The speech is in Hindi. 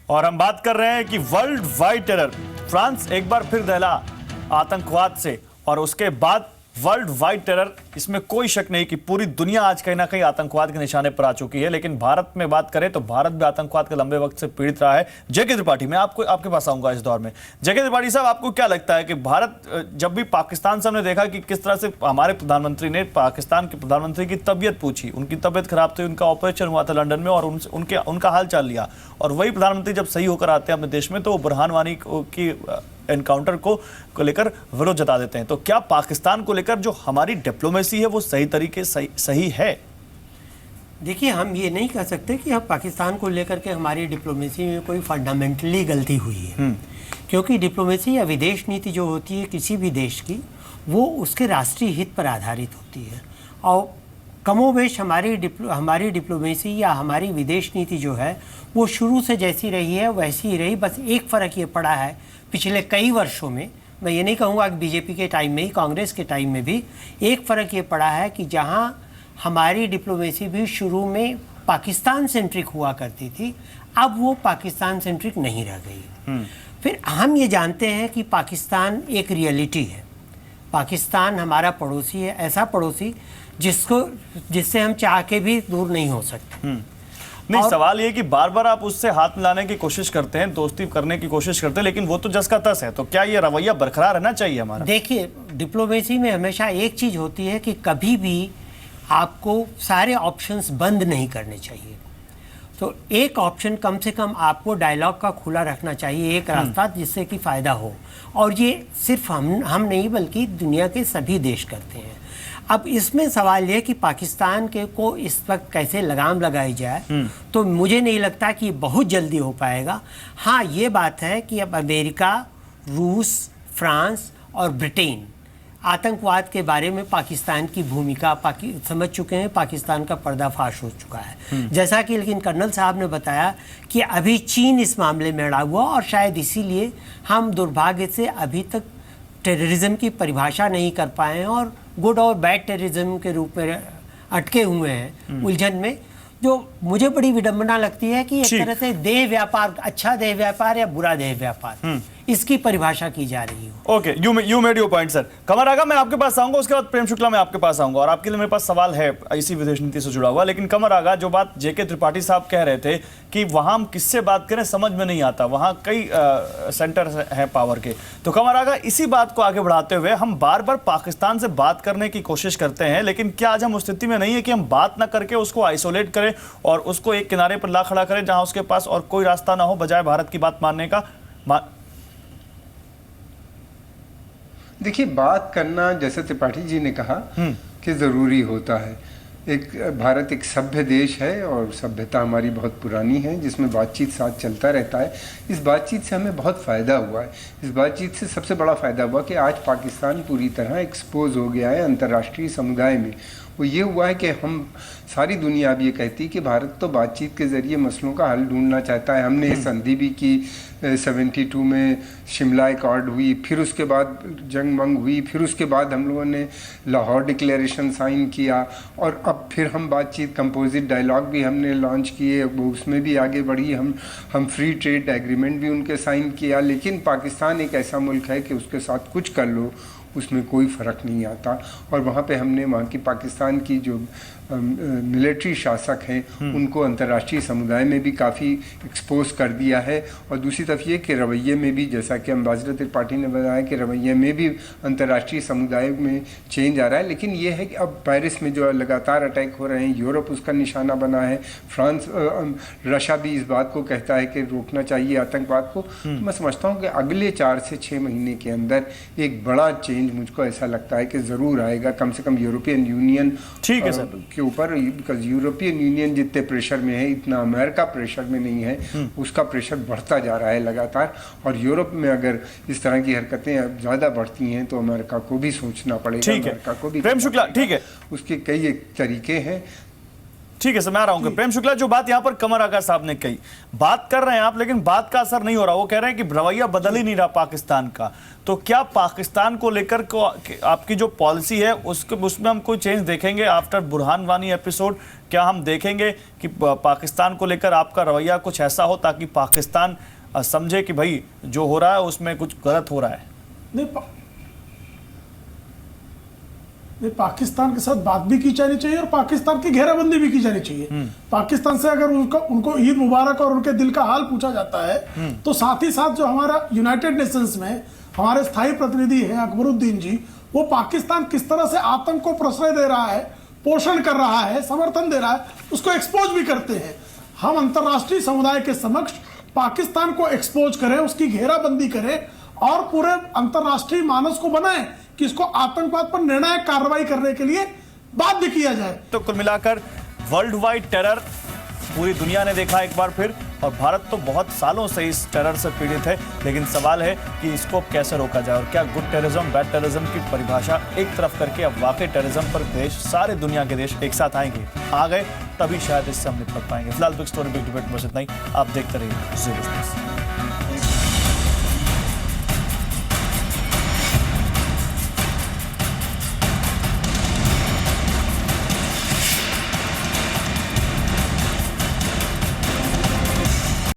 और हम बात कर रहे हैं कि वर्ल्ड वाइड टेरर, फ्रांस एक बार फिर दहला आतंकवाद से, और उसके बाद वर्ल्ड वाइड टेरर, इसमें कोई शक नहीं कि पूरी दुनिया आज कहीं ना कहीं आतंकवाद के निशाने पर आ चुकी है। लेकिन भारत में बात करें तो भारत भी आतंकवाद के लंबे वक्त से पीड़ित रहा है। जेके त्रिपाठी, मैं आपके पास आऊंगा इस दौर में। जेके त्रिपाठी साहब, आपको क्या लगता है कि भारत, जब भी पाकिस्तान से हमने देखा कि किस तरह से हमारे प्रधानमंत्री ने पाकिस्तान के प्रधानमंत्री की तबीयत पूछी, उनकी तबीयत खराब थी, उनका ऑपरेशन हुआ था लंदन में, और उनका हाल चाल लिया, और वही प्रधानमंत्री जब सही होकर आते हैं अपने देश में तो वो बुरहान वानी की एनकाउंटर को लेकर विरोध जता देते हैं। तो क्या पाकिस्तान को लेकर जो हमारी डिप्लोमेसी है वो सही तरीके सही है? देखिए, हम ये नहीं कह सकते कि हम पाकिस्तान को लेकर के हमारी डिप्लोमेसी में कोई फंडामेंटली गलती हुई है, क्योंकि डिप्लोमेसी या विदेश नीति जो होती है किसी भी देश की, वो उसके राष्ट्रीय हित पर आधारित होती है। और कमोबेश हमारी डिप्लोमेसी या हमारी विदेश नीति जो है वो शुरू से जैसी रही है वैसी ही रही। बस एक फ़र्क ये पड़ा है पिछले कई वर्षों में, मैं ये नहीं कहूँगा कि बीजेपी के टाइम में ही, कांग्रेस के टाइम में भी एक फ़र्क ये पड़ा है कि जहाँ हमारी डिप्लोमेसी भी शुरू में पाकिस्तान सेंट्रिक हुआ करती थी, अब वो पाकिस्तान सेंट्रिक नहीं रह गई। फिर हम ये जानते हैं कि पाकिस्तान एक रियलिटी है। पाकिस्तान हमारा पड़ोसी है, ऐसा पड़ोसी जिससे हम चाह के भी दूर नहीं हो सकते। नहीं, सवाल ये कि बार बार आप उससे हाथ मिलाने की कोशिश करते हैं, दोस्ती करने की कोशिश करते हैं, लेकिन वो तो जस का तस है। तो क्या ये रवैया बरकरार रहना चाहिए हमारा? देखिए, डिप्लोमेसी में हमेशा एक चीज होती है कि कभी भी आपको सारे ऑप्शंस बंद नहीं करने चाहिए। तो एक ऑप्शन कम से कम आपको डायलॉग का खुला रखना चाहिए, एक रास्ता जिससे कि फायदा हो। और ये सिर्फ हम नहीं बल्कि दुनिया के सभी देश करते हैं। अब इसमें सवाल यह कि पाकिस्तान को इस वक्त कैसे लगाम लगाई जाए, तो मुझे नहीं लगता कि बहुत जल्दी हो पाएगा। हाँ, ये बात है कि अब अमेरिका, रूस, फ्रांस और ब्रिटेन आतंकवाद के बारे में पाकिस्तान की भूमिका समझ चुके हैं, पाकिस्तान का पर्दाफाश हो चुका है। जैसा कि लेकिन कर्नल साहब ने बताया कि अभी चीन इस मामले में अड़ा हुआ, और शायद इसीलिए हम दुर्भाग्य से अभी तक टेररिज्म की परिभाषा नहीं कर पाए हैं और गुड और बैड टेररिज्म के रूप में अटके हुए हैं उलझन में। जो मुझे बड़ी विडंबना लगती है कि एक तरह से देह व्यापार, अच्छा देह व्यापार या बुरा देह व्यापार, इसकी परिभाषा की जा रही हो। Okay, you made your point sir. कमर आगा, मैं आपके पास आऊंगा, उसके बाद प्रेम शुक्ला मैं आपके पास आऊंगा, और आपके लिए मेरे पास सवाल है इसी विदेश नीति से जुड़ा हुआ। लेकिन कमर आगा, जो बात जेके त्रिपाठी साहब कह रहे थे कि वहां हम किससे बात करें समझ में नहीं आता, वहां कई सेंटर हैं पावर के। तो कमर आगा, इसी बात को आगे बढ़ाते हुए हम बार बार पाकिस्तान से बात करने की कोशिश करते हैं, लेकिन क्या आज हम उस स्थिति में नहीं है कि हम बात ना करके उसको आइसोलेट करें और उसको एक किनारे पर ला खड़ा करें जहां उसके पास और कोई रास्ता ना हो बजाय भारत की बात मानने का? देखिए, बात करना, जैसे त्रिपाठी जी ने कहा कि ज़रूरी होता है। भारत एक सभ्य देश है और सभ्यता हमारी बहुत पुरानी है, जिसमें बातचीत साथ चलता रहता है। इस बातचीत से हमें बहुत फ़ायदा हुआ है। इस बातचीत से सबसे बड़ा फ़ायदा हुआ कि आज पाकिस्तान पूरी तरह एक्सपोज हो गया है अंतर्राष्ट्रीय समुदाय में। वो ये हुआ है कि हम सारी दुनिया अब ये कहती है कि भारत तो बातचीत के ज़रिए मसलों का हल ढूंढना चाहता है। हमने संधि भी की 72 में, शिमला एकॉर्ड हुई, फिर उसके बाद जंग मंग हुई, फिर उसके बाद हम लोगों ने लाहौर डिक्लेरेशन साइन किया, और अब फिर हम बातचीत, कंपोजिट डायलॉग भी हमने लॉन्च किए, वो उसमें भी आगे बढ़ी। हम फ्री ट्रेड एग्रीमेंट भी उनके साइन किया। लेकिन पाकिस्तान एक ऐसा मुल्क है कि उसके साथ कुछ कर लो उसमें कोई फ़र्क नहीं आता। और वहाँ पे हमने वहाँ की पाकिस्तान की जो मिलिट्री शासक हैं उनको अंतर्राष्ट्रीय समुदाय में भी काफ़ी एक्सपोज कर दिया है। और दूसरी तरफ ये कि रवैये में भी, जैसा कि अम्बासडर त्रिपाठी ने बताया कि रवैये में भी अंतर्राष्ट्रीय समुदाय में चेंज आ रहा है। लेकिन ये है कि अब पेरिस में जो लगातार अटैक हो रहे हैं, यूरोप उसका निशाना बना है, फ्रांस, रशिया भी इस बात को कहता है कि रोकना चाहिए आतंकवाद को। तो मैं समझता हूँ कि अगले 4 से 6 महीने के अंदर एक बड़ा चेंज मुझको ऐसा लगता है कि ज़रूर आएगा, कम से कम यूरोपियन यूनियन के ऊपर। बिकॉज यूरोपियन यूनियन जितने प्रेशर में है, इतना अमेरिका प्रेशर में नहीं है। उसका प्रेशर बढ़ता जा रहा है लगातार। और यूरोप में अगर इस तरह की हरकतें अब ज़्यादा बढ़ती हैं तो अमेरिका को भी सोचना पड़ेगा। अमेरिका को भी, प्रेम शुक्ला, ठीक है, उसके कई एक तरीके हैं। ठीक है सर, मैं आ रहा हूँ। प्रेम शुक्ला, जो बात यहाँ पर कमर आगा साहब ने कही, बात कर रहे हैं आप, लेकिन बात का असर नहीं हो रहा। वो कह रहे हैं कि रवैया बदल ही नहीं रहा पाकिस्तान का। तो क्या पाकिस्तान को लेकर आपकी जो पॉलिसी है उसमें हम कोई चेंज देखेंगे आफ्टर बुरहान वानी एपिसोड? क्या हम देखेंगे कि पाकिस्तान को लेकर आपका रवैया कुछ ऐसा हो ताकि पाकिस्तान समझे कि भाई जो हो रहा है उसमें कुछ गलत हो रहा है? नहीं, पाकिस्तान के साथ बात भी की जानी चाहिए और पाकिस्तान की घेराबंदी भी की जानी चाहिए। पाकिस्तान से अगर उनको ईद मुबारक और उनके दिल का हाल पूछा जाता है तो साथ ही साथ जो हमारा यूनाइटेड नेशंस में हमारे स्थायी प्रतिनिधि हैं अकबरुद्दीन जी, वो पाकिस्तान किस तरह से आतंक को प्रश्रय दे रहा है, पोषण कर रहा है, समर्थन दे रहा है, उसको एक्सपोज भी करते हैं। हम अंतर्राष्ट्रीय समुदाय के समक्ष पाकिस्तान को एक्सपोज करें, उसकी घेराबंदी करें और पूरे अंतर्राष्ट्रीय मानस को बनाएं कि इसको आतंकवाद पर निर्णायक कार्रवाई करने के लिए बाध्य किया जाए। तो कुल मिलाकर वर्ल्ड वाइड टेरर पूरी दुनिया ने देखा एक बार फिर, और भारत तो बहुत सालों से इस टेरर से पीड़ित है, लेकिन सवाल है कि इसको कैसे रोका जाए और क्या गुड टेररिज्म बैड टेररिज्म की परिभाषा एक तरफ करके अब वाकई टेररिज्म पर देश, सारे दुनिया के देश एक साथ आएंगे, आ गए तभी शायद इससे हम निपट पाएंगे। फिलहाल बिग स्टोरी बिग डिबेट बस इतना ही। आप देखते रहिए ज़ीरो स्पेस।